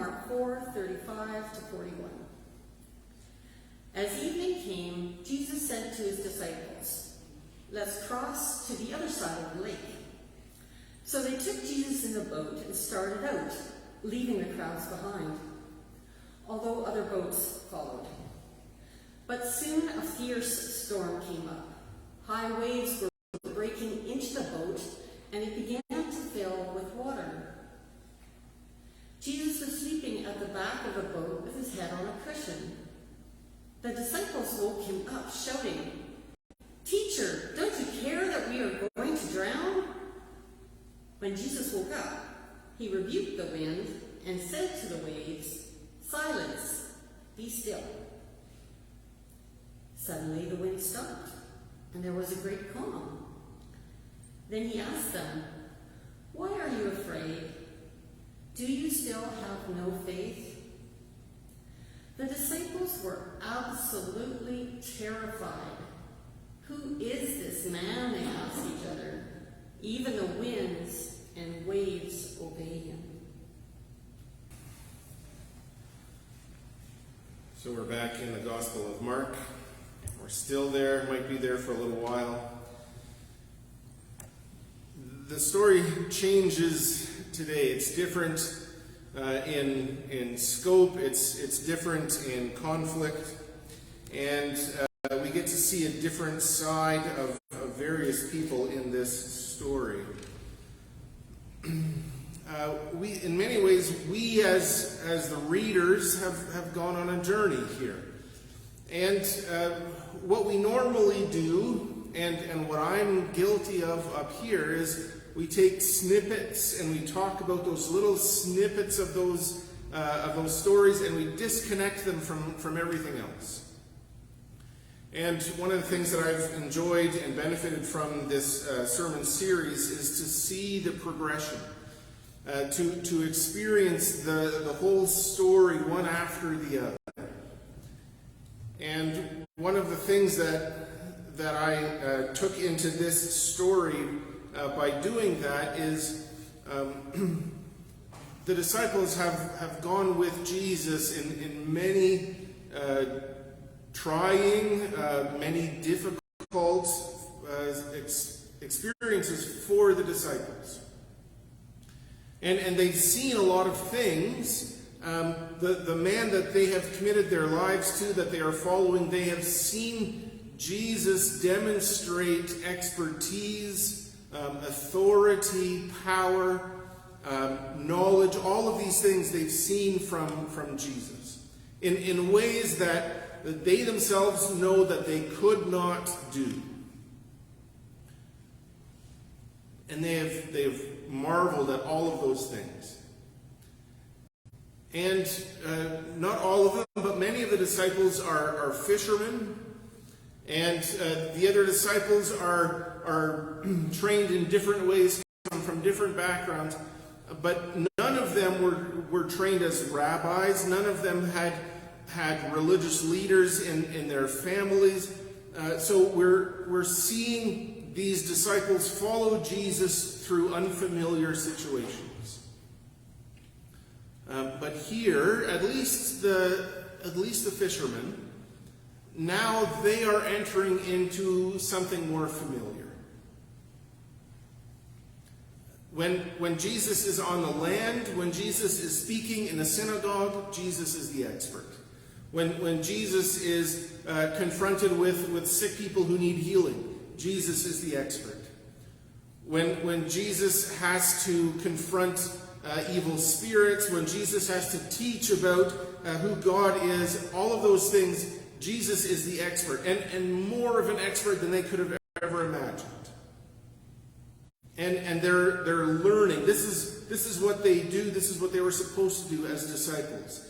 Mark 4:35 to 41. As evening came, Jesus said to his disciples, "Let's cross to the other side of the lake." So they took Jesus in the boat and started out, leaving the crowds behind, although other boats followed. But soon a fierce storm came up. High waves were breaking into the boat, and it began to fill with water. Jesus was sleeping at the back of the boat with his head on a cushion. The disciples woke him up, shouting, "Teacher, don't you care that we are going to drown?" When Jesus woke up, he rebuked the wind and said to the waves, "Silence, be still." Suddenly the wind stopped, and there was a great calm. Then he asked them, "Why are you afraid? Do you still have no faith?" The disciples were absolutely terrified. "Who is this man?" they asked each other. "Even the winds and waves obey him." So we're back in the Gospel of Mark. We're still there, might be there for a little while. The story changes today. It's different in scope, it's different in conflict, and we get to see a different side of various people in this story. In many ways, we as the readers have gone on a journey here. And what we normally do, and what I'm guilty of up here, is we take snippets and we talk about those little snippets of those stories, and we disconnect them from everything else. And one of the things that I've enjoyed and benefited from this sermon series is to see the progression, to experience the whole story one after the other. And one of the things that I took into this story by doing that is the disciples have gone with Jesus in many trying, many difficult experiences for the disciples. And they've seen a lot of things. The man that they have committed their lives to, that they are following, they have seen Jesus demonstrate expertise, authority, power, knowledge. All of these things they've seen from Jesus in ways that they themselves know that they could not do. And they've marveled at all of those things. And not all of them, but many of the disciples are fishermen. And the other disciples are trained in different ways, come from different backgrounds. But none of them were trained as rabbis. None of them had religious leaders in their families. So we're seeing these disciples follow Jesus through unfamiliar situations. But here, at least the fishermen, now they are entering into something more familiar. When Jesus is on the land, when Jesus is speaking in the synagogue, Jesus is the expert. When Jesus is confronted with sick people who need healing, Jesus is the expert. When Jesus has to confront evil spirits, when Jesus has to teach about who God is, all of those things, Jesus is the expert, and more of an expert than they could have ever imagined. And they're learning. This is what they do. This is what they were supposed to do as disciples.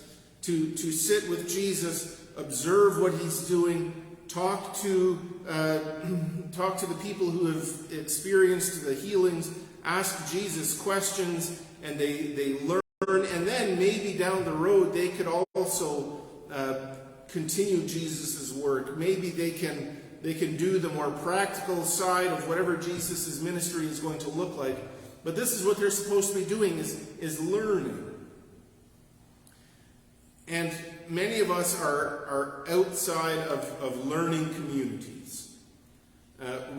To sit with Jesus, observe what he's doing, talk to the people who have experienced the healings, ask Jesus questions, and they learn. And then maybe down the road they could also continue Jesus' work. Maybe they can do the more practical side of whatever Jesus' ministry is going to look like. But this is what they're supposed to be doing, is learning. many of us are outside of learning communities.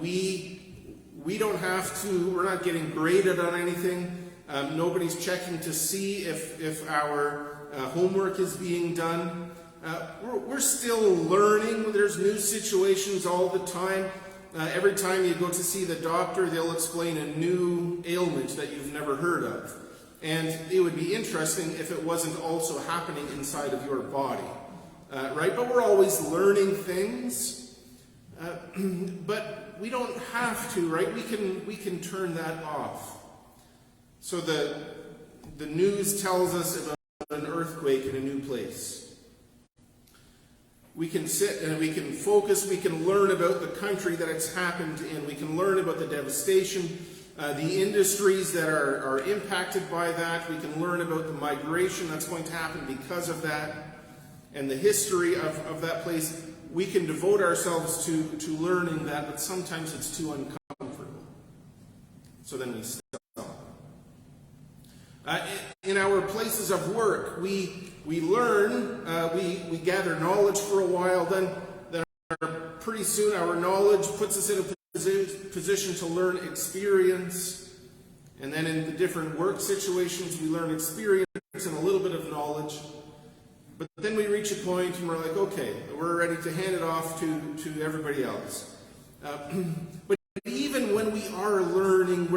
We don't have to, we're not getting graded on anything. Nobody's checking to see if our homework is being done. We're still learning. There's new situations all the time. Every time you go to see the doctor, they'll explain a new ailment that you've never heard of. And it would be interesting if it wasn't also happening inside of your body. Right? But we're always learning things. But we don't have to, right? We can turn that off. So the news tells us about an earthquake in a new place. We can sit and we can focus, we can learn about the country that it's happened in, we can learn about the devastation, the industries that are impacted by that, we can learn about the migration that's going to happen because of that, and the history of that place. We can devote ourselves to learning that, but sometimes it's too uncomfortable. So then we stop. In our places of work, we learn, we gather knowledge for a while, then pretty soon our knowledge puts us in a position to learn experience. And then in the different work situations, we learn experience and a little bit of knowledge. But then we reach a point and we're like, okay, we're ready to hand it off to everybody else. But even when we are learning,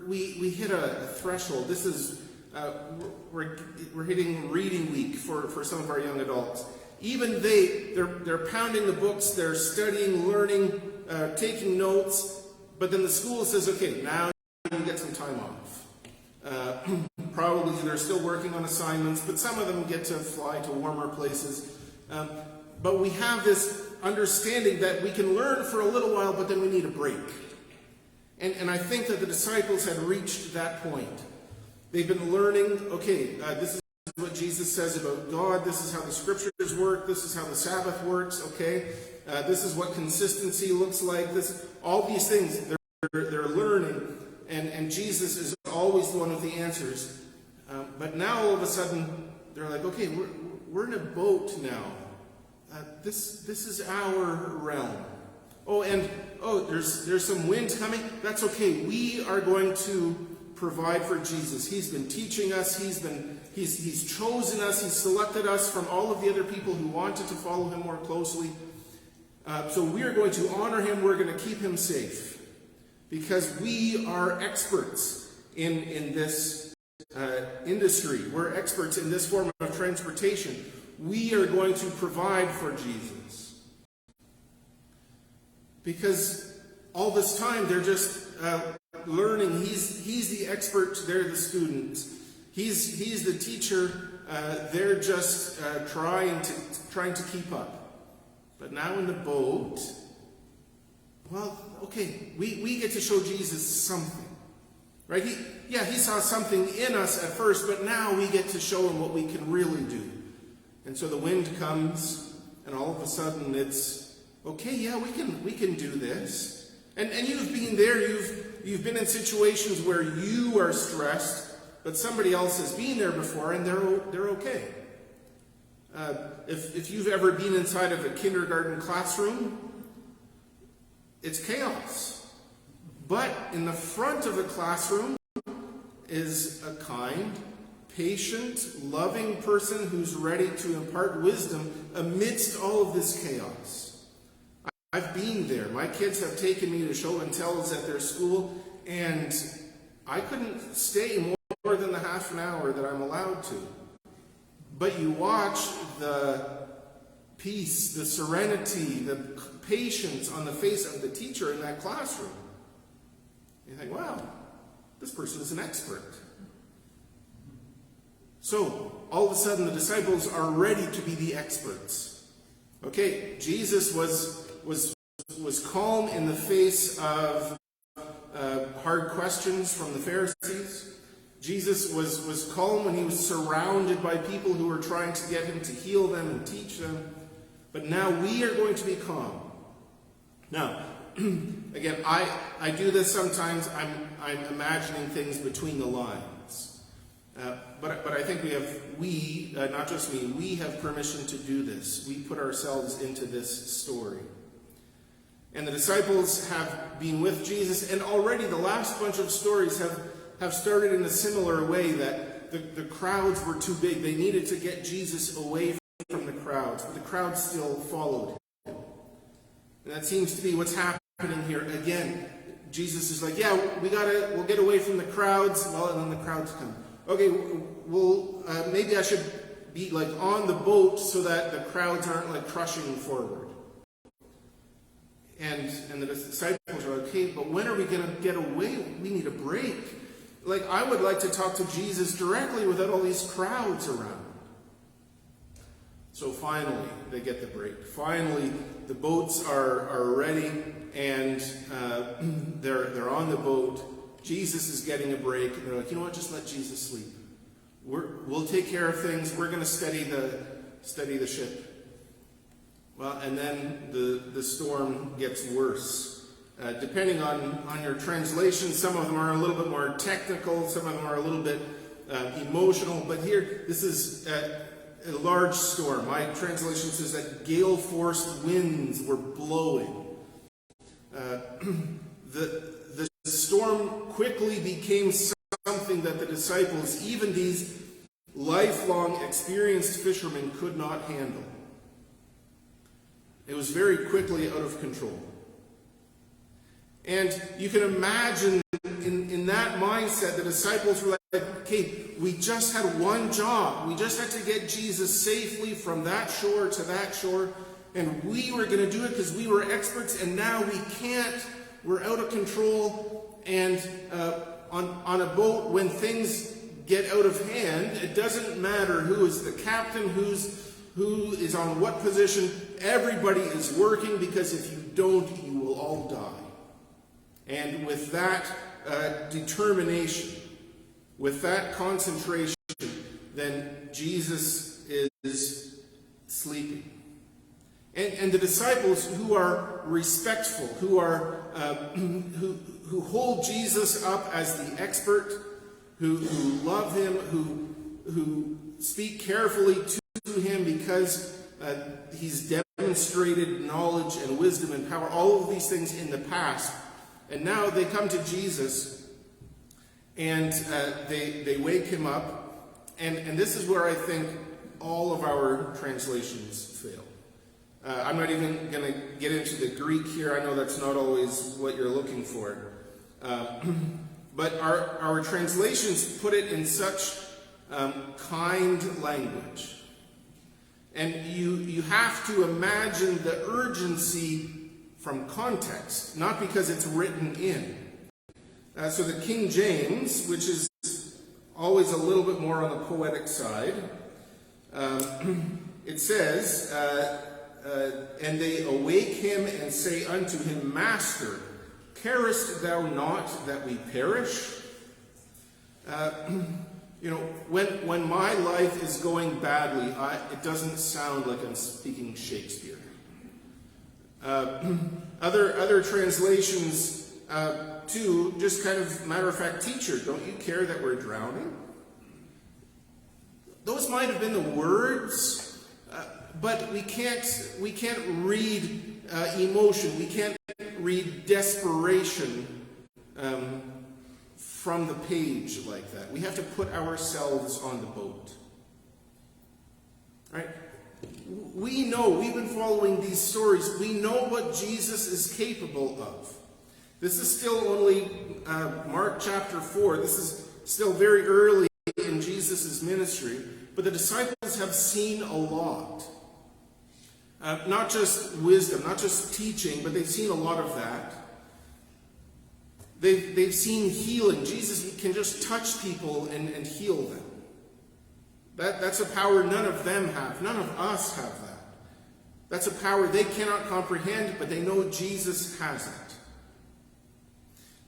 we hit a threshold. This is we're hitting reading week for some of our young adults. Even they're pounding the books, they're studying, learning, taking notes. But then the school says, okay, now you get some time off. Probably they're still working on assignments, but some of them get to fly to warmer places. But we have this understanding that we can learn for a little while, but then we need a break. And I think that the disciples had reached that point. They've been learning, okay, this is what Jesus says about God. This is how the scriptures work. This is how the Sabbath works, okay? This is what consistency looks like. All these things, they're learning. And Jesus is always the one with the answers. But now all of a sudden, they're like, okay, we're in a boat now. This is our realm. There's some wind coming. That's okay. We are going to provide for Jesus. He's been teaching us. He's chosen us. He's selected us from all of the other people who wanted to follow him more closely. So we are going to honor him. We're going to keep him safe because we are experts in this industry. We're experts in this form of transportation. We are going to provide for Jesus. Because all this time they're just learning. He's the expert. They're the students. He's the teacher. They're just trying to keep up. But now in the boat, well, okay, we get to show Jesus something, right? He saw something in us at first, but now we get to show him what we can really do. And so the wind comes, and all of a sudden it's okay. Yeah, we can do this. And you've been there. You've been in situations where you are stressed, but somebody else has been there before, and they're okay. If you've ever been inside of a kindergarten classroom, it's chaos. But in the front of the classroom is a kind, patient, loving person who's ready to impart wisdom amidst all of this chaos. I've been there. My kids have taken me to show and tells at their school, and I couldn't stay more than the half an hour that I'm allowed to. But you watch the peace, the serenity, the patience on the face of the teacher in that classroom. You think, wow, this person is an expert. So, all of a sudden the disciples are ready to be the experts. Okay, Jesus was calm in the face of hard questions from the Pharisees. Jesus was calm when he was surrounded by people who were trying to get him to heal them and teach them. But now we are going to be calm. Now, again, I do this sometimes. I'm imagining things between the lines. But I think not just me, we have permission to do this. We put ourselves into this story. And the disciples have been with Jesus, and already the last bunch of stories have started in a similar way, that the crowds were too big. They needed to get Jesus away from the crowds, but the crowds still followed him. And that seems to be what's happening here again. Jesus is like, yeah, we'll get away from the crowds. Well, and then the crowds come. Okay, well, maybe I should be like on the boat so that the crowds aren't like crushing forward. And the disciples are like, okay, but when are we going to get away? We need a break. Like, I would like to talk to Jesus directly without all these crowds around. So finally, they get the break. Finally, the boats are ready, and they're on the boat. Jesus is getting a break, and they're like, you know what? Just let Jesus sleep. We'll take care of things. We're going to steady the ship. Well, and then the storm gets worse. Depending on your translation, some of them are a little bit more technical, some of them are a little bit emotional. But here, this is a large storm. My translation says that gale-force winds were blowing. The storm quickly became something that the disciples, even these lifelong experienced fishermen, could not handle. It was very quickly out of control. And you can imagine in that mindset, the disciples were like, okay, we just had one job. We just had to get Jesus safely from that shore to that shore. And we were going to do it because we were experts, and now we can't. We're out of control. And on a boat, when things get out of hand, it doesn't matter who is the captain, who is on what position. Everybody is working, because if you don't, you will all die. And with that determination, with that concentration, then Jesus is sleeping. And the disciples, who are respectful, who hold Jesus up as the expert, who love him, who speak carefully to him because he's demonstrated knowledge and wisdom and power, all of these things in the past. And now they come to Jesus, and they wake him up. And this is where I think all of our translations fail. I'm not even going to get into the Greek here. I know that's not always what you're looking for. But our translations put it in such kind language. And you have to imagine the urgency from context, not because it's written in. So the King James, which is always a little bit more on the poetic side, it says, and they awake him and say unto him, Master, carest thou not that we perish? When my life is going badly, it doesn't sound like I'm speaking Shakespeare. Other translations, too, just kind of matter of fact, teacher, don't you care that we're drowning? Those might have been the words, but we can't read emotion. We can't read desperation from the page like that. We have to put ourselves on the boat. Right? We know, we've been following these stories, we know what Jesus is capable of. This is still only Mark chapter 4. This is still very early in Jesus' ministry. But the disciples have seen a lot. Not just wisdom, not just teaching, but they've seen a lot of that. They've seen healing. Jesus can just touch people and heal them. That's a power none of them have. None of us have that. That's a power they cannot comprehend, but they know Jesus has it.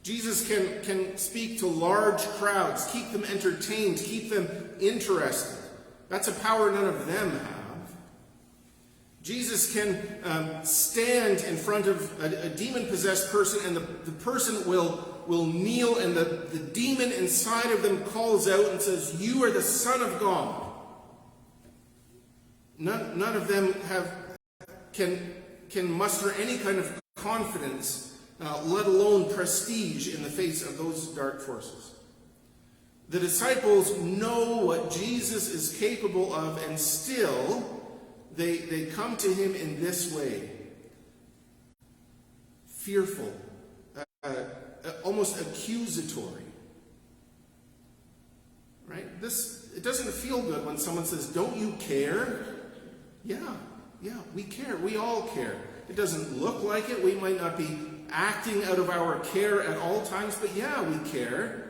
Jesus can speak to large crowds, keep them entertained, keep them interested. That's a power none of them have. Jesus can stand in front of a demon-possessed person, and the person will will kneel, and the demon inside of them calls out and says, "You are the Son of God." None of them can muster any kind of confidence, let alone prestige, in the face of those dark forces. The disciples know what Jesus is capable of, and still they come to him in this way. Fearful, almost accusatory. Right? It doesn't feel good when someone says, "Don't you care?" Yeah, we care. We all care. It doesn't look like it. We might not be acting out of our care at all times, but yeah, we care.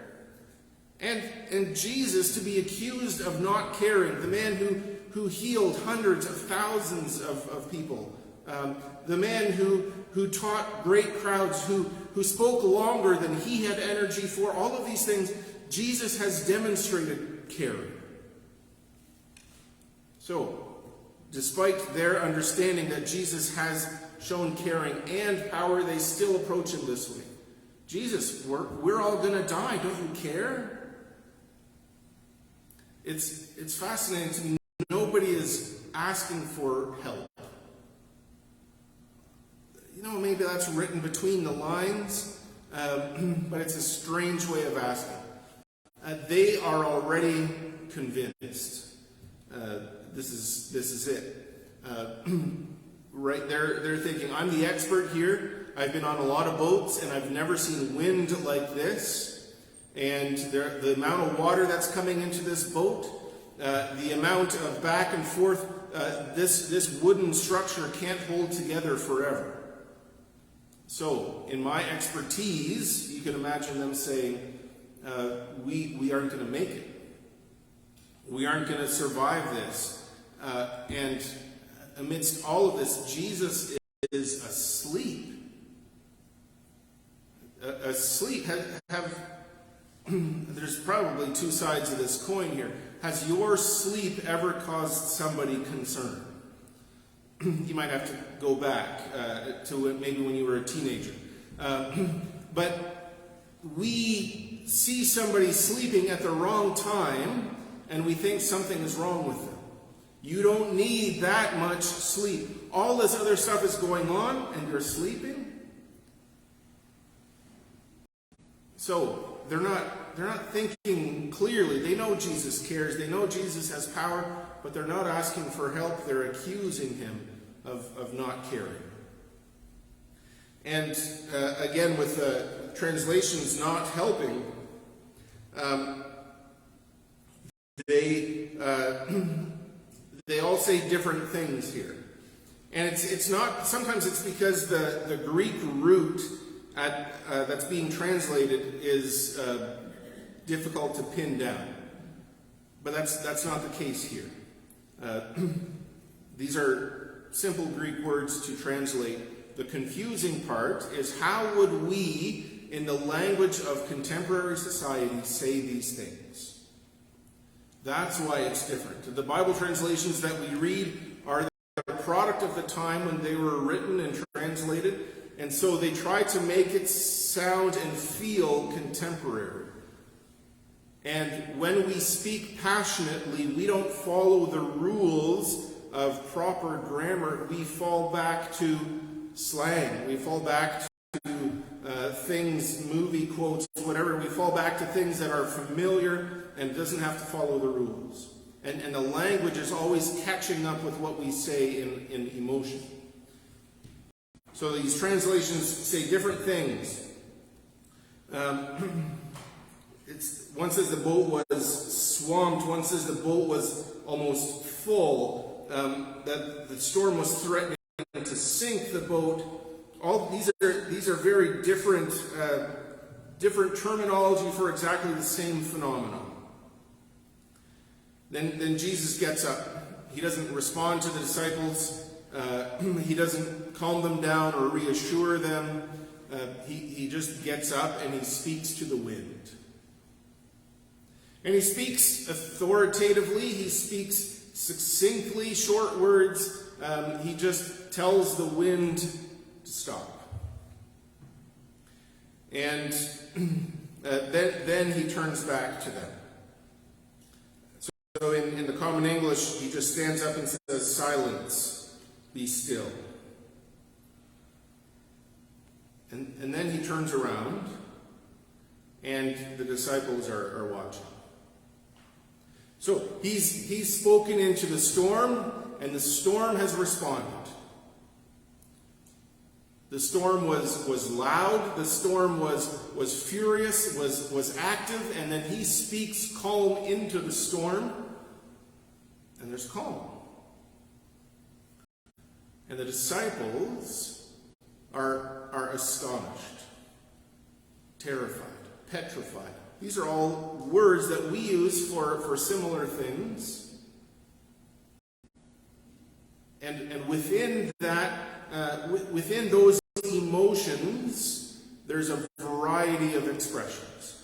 And Jesus to be accused of not caring, the man who healed hundreds of thousands of people, the man who taught great crowds, who spoke longer than he had energy for, all of these things, Jesus has demonstrated caring. So, despite their understanding that Jesus has shown caring and power, they still approach him this way. "Jesus, we're all going to die. Don't you care?" It's fascinating to me. Nobody is asking for help. Maybe that's written between the lines, but it's a strange way of asking. They are already convinced. This is it. Right, they're thinking, "I'm the expert here. I've been on a lot of boats, and I've never seen wind like this. And the amount of water that's coming into this boat, the amount of back and forth, this wooden structure can't hold together forever. So, in my expertise," you can imagine them saying, we aren't going to make it. We aren't going to survive this. And amidst all of this, Jesus is asleep. Asleep. There's probably two sides of this coin here. Has your sleep ever caused somebody concern? You might have to go back to maybe when you were a teenager. But we see somebody sleeping at the wrong time, and we think something is wrong with them. You don't need that much sleep. All this other stuff is going on, and you're sleeping? So, they're not thinking clearly. They know Jesus cares. They know Jesus has power, but they're not asking for help. They're accusing him of not caring. And again, with translations not helping, they all say different things here. And it's not, sometimes it's because the Greek root that's being translated is difficult to pin down. But that's not the case here. These are simple Greek words to translate. The confusing part is, how would we, in the language of contemporary society, say these things? That's why it's different. The Bible translations that we read are the product of the time when they were written and translated, and so they try to make it sound and feel contemporary. And when we speak passionately, we don't follow the rules of proper grammar. We fall back to slang. We fall back to things, movie quotes, whatever. We fall back to things that are familiar and doesn't have to follow the rules. And the language is always catching up with what we say in emotion. So these translations say different things. One says the boat was swamped. One says the boat was almost full. That the storm was threatening to sink the boat. All these are very different terminology for exactly the same phenomenon. Then Jesus gets up. He doesn't respond to the disciples. He doesn't calm them down or reassure them. He just gets up and he speaks to the wind. And he speaks authoritatively. He speaks succinctly, short words. He just tells the wind to stop. And then he turns back to them. So in the common English, he just stands up and says, "Silence, be still." And then he turns around, and the disciples are watching. So he's spoken into the storm, and the storm has responded. The storm was loud, the storm was furious, was active, and then he speaks calm into the storm, and there's calm. And the disciples are astonished, terrified, petrified. These are all words that we use for similar things. And within that, within those emotions, there's a variety of expressions.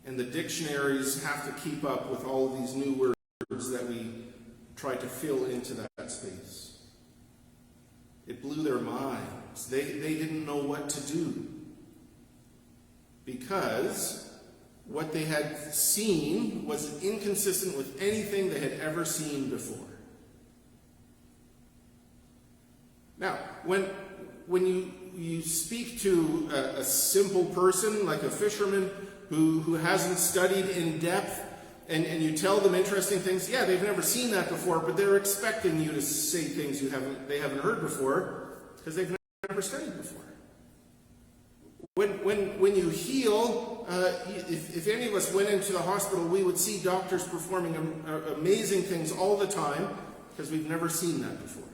And the dictionaries have to keep up with all of these new words that we try to fill into that space. It blew their minds. They didn't know what to do. Because what they had seen was inconsistent with anything they had ever seen before. Now, when you speak to a simple person like a fisherman who hasn't studied in depth, and you tell them interesting things, yeah, they've never seen that before, but they're expecting you to say things they haven't heard before because they've never studied before. When you heal, if any of us went into the hospital, we would see doctors performing amazing things all the time because we've never seen that before.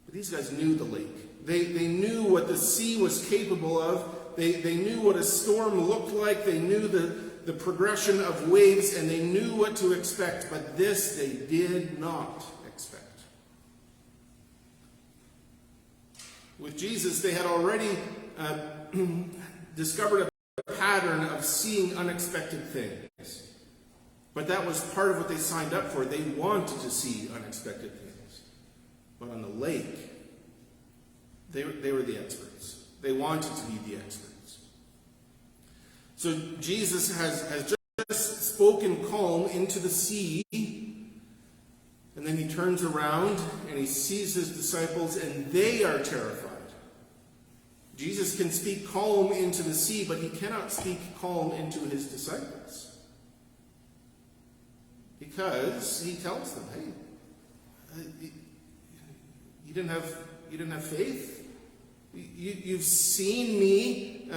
But these guys knew the lake. They knew what the sea was capable of. They knew what a storm looked like. They knew the progression of waves, and they knew what to expect. But this they did not expect. With Jesus, they had already discovered a pattern of seeing unexpected things. But that was part of what they signed up for. They wanted to see unexpected things. But on the lake, they were the experts. They wanted to be the experts. So Jesus has just spoken calm into the sea, and then he turns around and he sees his disciples, and they are terrified. Jesus can speak calm into the sea, but he cannot speak calm into his disciples. Because he tells them, hey, you didn't have faith? You've seen me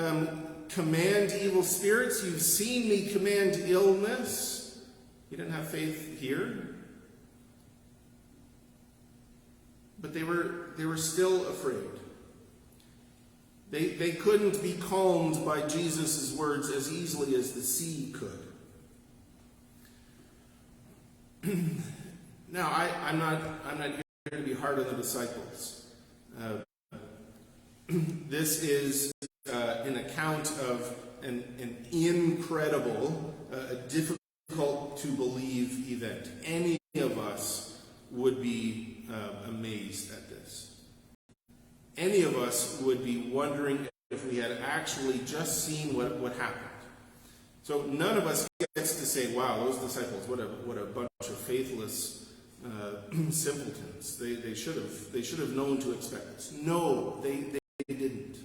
command evil spirits. You've seen me command illness. You didn't have faith here. But they were still afraid. They couldn't be calmed by Jesus' words as easily as the sea could. Now, I'm not here to be hard on the disciples. This is an account of an incredible, difficult to believe event. Any of us would be amazed at this. Any of us would be wondering if we had actually just seen what happened. So none of us gets to say, wow, those disciples, what a bunch of faithless simpletons. They should have known to expect this. No, they didn't.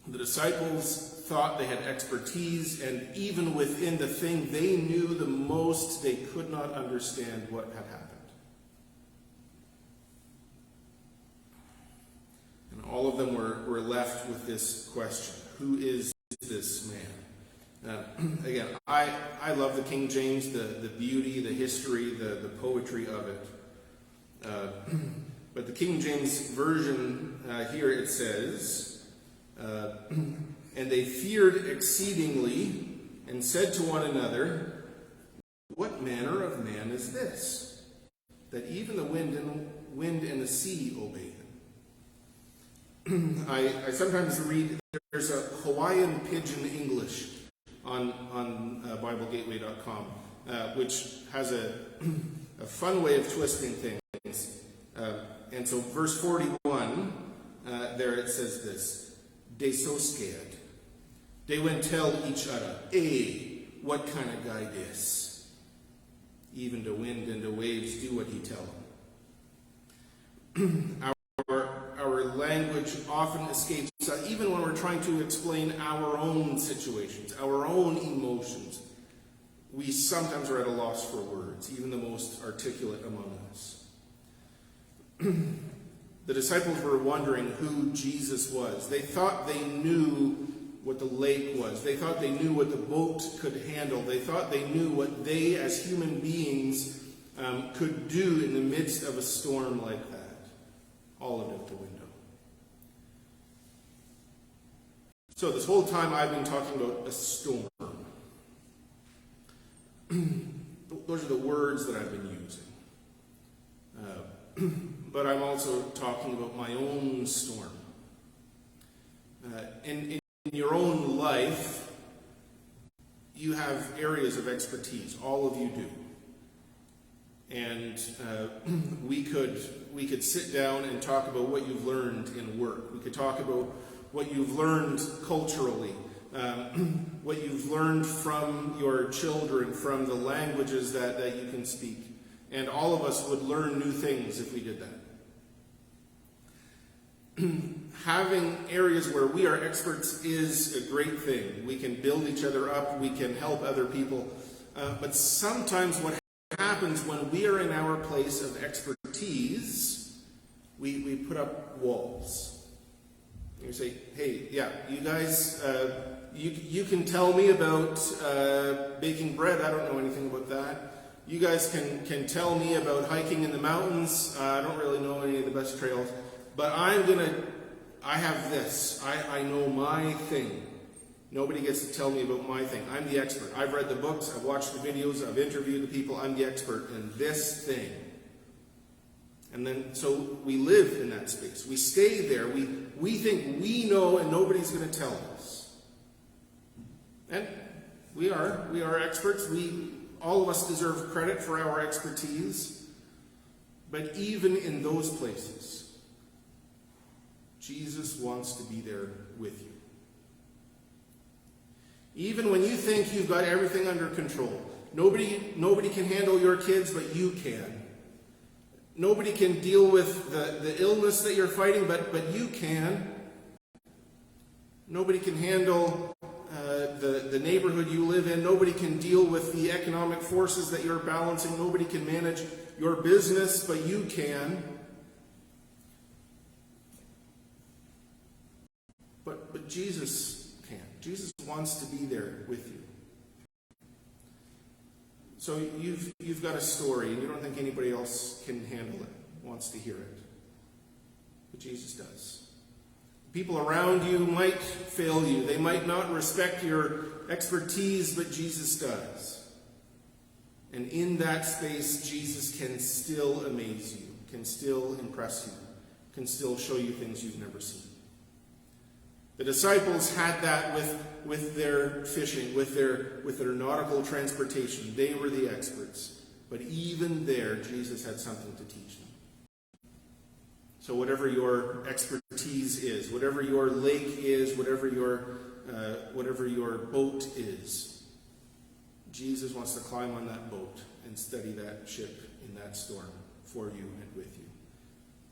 The disciples thought they had expertise, and even within the thing they knew the most, they could not understand what had happened. And all of them were left with this question: who is this man? Again, I love the King James, the beauty, the history, the poetry of it. But the King James Version, here it says, and they feared exceedingly and said to one another, what manner of man is this, that even the wind and the sea obey him? I sometimes read, there's a Hawaiian Pidgin English on BibleGateway.com, which has a fun way of twisting things. And so verse 41, there it says this: "They so scared. They went tell each other, hey, what kind of guy this? Even the wind and the waves do what he tell them." Our language often escapes us, even when we're trying to explain our own situations, our own emotions. We sometimes are at a loss for words, even the most articulate among us. The disciples were wondering who Jesus was. They thought they knew what the lake was. They thought they knew what the boat could handle. They thought they knew what they, as human beings, could do in the midst of a storm like that. All of it out the window. So this whole time I've been talking about a storm. Those are the words that I've been using. But I'm also talking about my own storm. In your own life, you have areas of expertise. All of you do. And we could sit down and talk about what you've learned in work. We could talk about what you've learned culturally, what you've learned from your children, from the languages that you can speak. And all of us would learn new things if we did that. Having areas where we are experts is a great thing. We can build each other up. We can help other people. But sometimes what happens when we are in our place of expertise, we put up walls. You say, hey, yeah, you guys, you can tell me about baking bread. I don't know anything about that. You guys can tell me about hiking in the mountains. I don't really know any of the best trails. But I have this. I know my thing. Nobody gets to tell me about my thing. I'm the expert. I've read the books. I've watched the videos. I've interviewed the people. I'm the expert in this thing. And then, so we live in that space. We stay there. We think we know and nobody's going to tell us. And we are experts. All of us deserve credit for our expertise. But even in those places, Jesus wants to be there with you. Even when you think you've got everything under control. Nobody can handle your kids, but you can. Nobody can deal with the illness that you're fighting, but you can. Nobody can handle the neighborhood you live in. Nobody can deal with the economic forces that you're balancing. Nobody can manage your business, but you can. But Jesus can. Jesus wants to be there with you. So you've got a story, and you don't think anybody else can handle it, wants to hear it. But Jesus does. People around you might fail you. They might not respect your expertise, but Jesus does. And in that space, Jesus can still amaze you, can still impress you, can still show you things you've never seen. The disciples had that with their fishing, with their nautical transportation. They were the experts. But even there, Jesus had something to teach them. So whatever your expertise is, whatever your lake is, whatever your boat is, Jesus wants to climb on that boat and steady that ship in that storm for you and with you.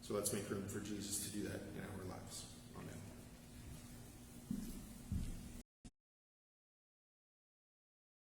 So let's make room for Jesus to do that.